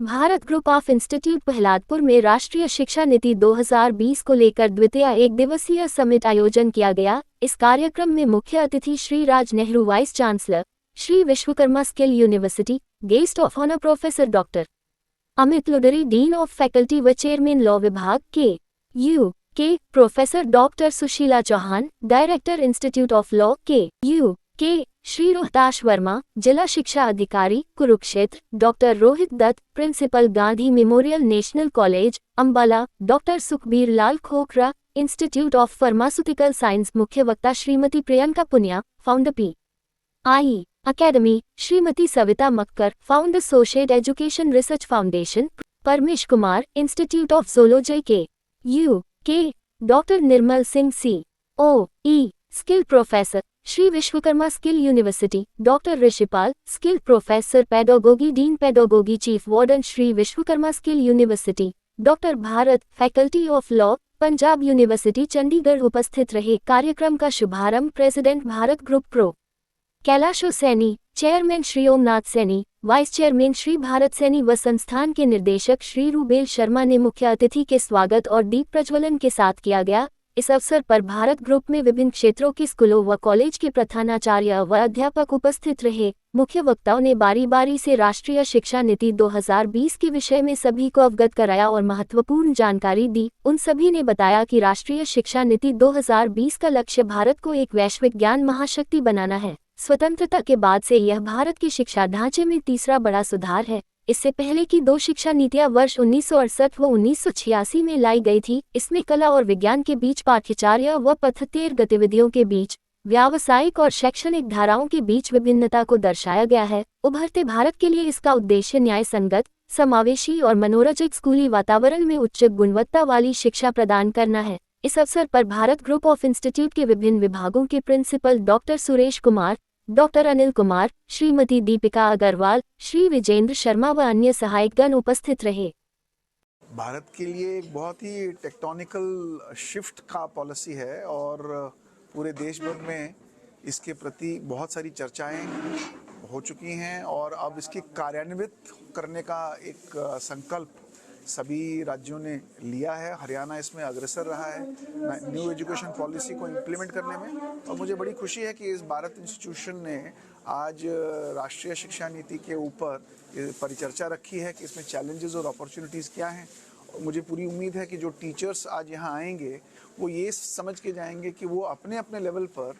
Bharat group of institute Prahladpur में राष्ट्रीय शिक्षा नीति 2020 को लेकर द्वितीय एक दिवसीय समिट आयोजन किया गया। इस कार्यक्रम में मुख्य अतिथि Shri Raj Nehru vice chancellor, Shri Vishwakarma skill university, guest of honour professor doctor Amit Ludri, dean of faculty व चेयरमैन लॉ विभाग के professor doctor Sushila Chauhan, director institute of law के श्री रोहताश वर्मा, जिला शिक्षा अधिकारी Kurukshetra doctor Rohit Dutt, principal Gandhi memorial national college Ambala doctor Sukhbir Lal Khokhra, institute of pharmaceutical science मुख्य वक्ता Shrimati Priyanka Punia, founder PI academy Shrimati Savita Makkar, founder associate education research foundation, Paramesh Kumar, institute of zoology के doctor Nirmal Singh COE, skill professor Shri Vishwakarma skill university, doctor Rishipal, skill professor pedagogy, dean pedagogy, chief warden Shri Vishwakarma skill university, doctor Bharat, faculty of law, Punjab university Chandigarh उपस्थित रहे। कार्यक्रम का शुभारंभ president Bharat group prof Kailasho Saini, chairman Shri Omnath Saini, vice chairman Shri Bharat Saini व संस्थान के निर्देशक श्री रूबेल शर्मा ने मुख्य अतिथि के स्वागत और दीप प्रज्वलन के साथ किया गया। इस अवसर पर भारत ग्रुप में विभिन्न क्षेत्रों के स्कूलों व कॉलेज के प्रधानाचार्य व अध्यापक उपस्थित रहे। मुख्य वक्ताओं ने बारी बारी से राष्ट्रीय शिक्षा नीति 2020 के विषय में सभी को अवगत कराया और महत्वपूर्ण जानकारी दी। उन सभी ने बताया कि राष्ट्रीय शिक्षा नीति 2020 का लक्ष्य भारत को एक वैश्विक ज्ञान महाशक्ति बनाना है। स्वतंत्रता के बाद से यह भारत की शिक्षा ढांचे में तीसरा बड़ा सुधार है। इससे पहले की 2 शिक्षा नीतियां वर्ष 1968 व 1986 में लाई गई थी। इसमें कला और विज्ञान के बीच पाठ्यचर्या व पठ्येतर गतिविधियों के बीच, व्यावसायिक और शैक्षणिक धाराओं के बीच विभिन्नता को दर्शाया गया है। उभरते भारत के लिए इसका उद्देश्य न्याय संगत, समावेशी और मनोरंजक स्कूली वातावरण में उच्च गुणवत्ता वाली शिक्षा प्रदान करना है। इस अवसर पर भारत ग्रुप ऑफ इंस्टीट्यूट के विभिन्न विभागों के principal doctor Suresh Kumar, doctor Anil Kumar, Shrimati Deepika Agarwal, Shri Vijendra Sharma व अन्य सहायकगण उपस्थित रहे। भारत के लिए एक बहुत ही टेक्टोनिकल शिफ्ट का पॉलिसी है और पूरे देश भर में इसके प्रति बहुत सारी चर्चाएं हो चुकी हैं और अब इसकी कार्यान्वित करने का एक संकल्प सभी राज्यों ने लिया है। हरियाणा इसमें अग्रसर रहा है न्यू एजुकेशन पॉलिसी को इम्प्लीमेंट करने में और मुझे बड़ी खुशी है कि इस भारत इंस्टीट्यूशन ने आज राष्ट्रीय शिक्षा नीति के ऊपर परिचर्चा रखी है कि इसमें चैलेंजेस और अपॉर्चुनिटीज़ क्या हैं। और मुझे पूरी उम्मीद है कि जो टीचर्स आज यहाँ आएंगे वो ये समझ के जाएंगे कि वो अपने अपने लेवल पर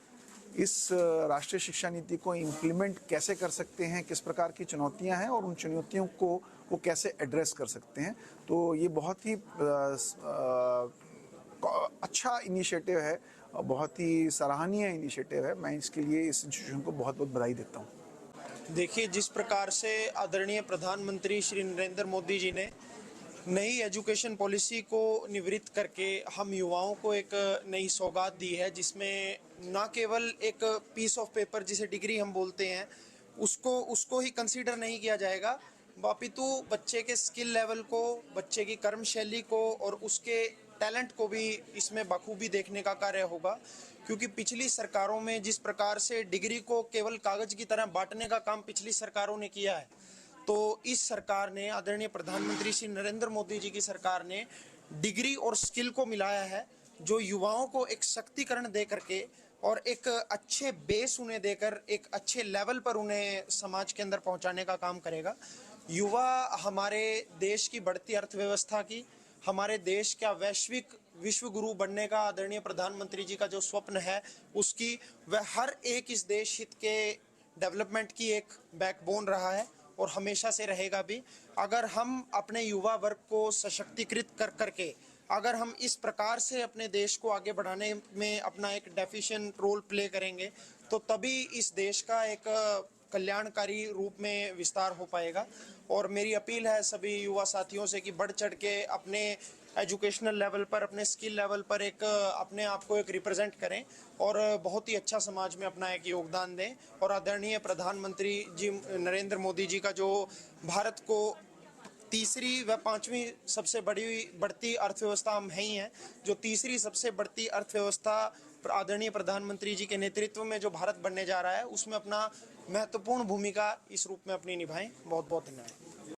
इस राष्ट्रीय शिक्षा नीति को इम्प्लीमेंट कैसे कर सकते हैं, किस प्रकार की चुनौतियां हैं और उन चुनौतियों को वो कैसे एड्रेस कर सकते हैं। तो ये बहुत ही अच्छा इनिशिएटिव है, बहुत ही सराहनीय इनिशिएटिव है। मैं इसके लिए इस इंस्टीट्यूशन को बहुत बहुत बधाई देता हूँ। देखिए, जिस प्रकार से आदरणीय प्रधानमंत्री श्री नरेंद्र मोदी जी ने नई एजुकेशन पॉलिसी को निवृत्त करके हम युवाओं को एक नई सौगात दी है, जिसमें न केवल एक पीस ऑफ पेपर जिसे डिग्री हम बोलते हैं उसको ही कंसीडर नहीं किया जाएगा, अपितु बच्चे के स्किल लेवल को, बच्चे की कर्मशैली को और उसके टैलेंट को भी इसमें बखूबी देखने का कार्य होगा। क्योंकि पिछली सरकारों में जिस प्रकार से डिग्री को केवल कागज की तरह बांटने का काम पिछली सरकारों ने किया है, तो इस सरकार ने, आदरणीय प्रधानमंत्री श्री नरेंद्र मोदी जी की सरकार ने डिग्री और स्किल को मिलाया है, जो युवाओं को एक शक्तिकरण दे करके और एक अच्छे बेस उन्हें देकर एक अच्छे लेवल पर उन्हें समाज के अंदर पहुंचाने का काम करेगा। युवा हमारे देश की बढ़ती अर्थव्यवस्था की, हमारे देश का वैश्विक विश्व गुरु बनने का आदरणीय प्रधानमंत्री जी का जो स्वप्न है उसकी, वह हर एक इस देश हित के डेवलपमेंट की एक बैकबोन रहा है और हमेशा से रहेगा भी। अगर हम अपने युवा वर्ग को सशक्तिकृत करके अगर हम इस प्रकार से अपने देश को आगे बढ़ाने में अपना एक डेफिशिएंट रोल प्ले करेंगे तो तभी इस देश का एक कल्याणकारी रूप में विस्तार हो पाएगा। और मेरी अपील है सभी युवा साथियों से कि बढ़ चढ़ के अपने एजुकेशनल लेवल पर, अपने स्किल लेवल पर एक अपने आप को एक रिप्रेजेंट करें और बहुत ही अच्छा समाज में अपना एक योगदान दें। और आदरणीय प्रधानमंत्री जी नरेंद्र मोदी जी का जो भारत को तीसरी व पांचवी सबसे बढ़ती अर्थव्यवस्था हम है ही हैं, जो तीसरी सबसे बढ़ती अर्थव्यवस्था आदरणीय प्रधानमंत्री जी के नेतृत्व में जो भारत बनने जा रहा है उसमें अपना महत्वपूर्ण भूमिका इस रूप में अपनी निभाएं। बहुत बहुत धन्यवाद।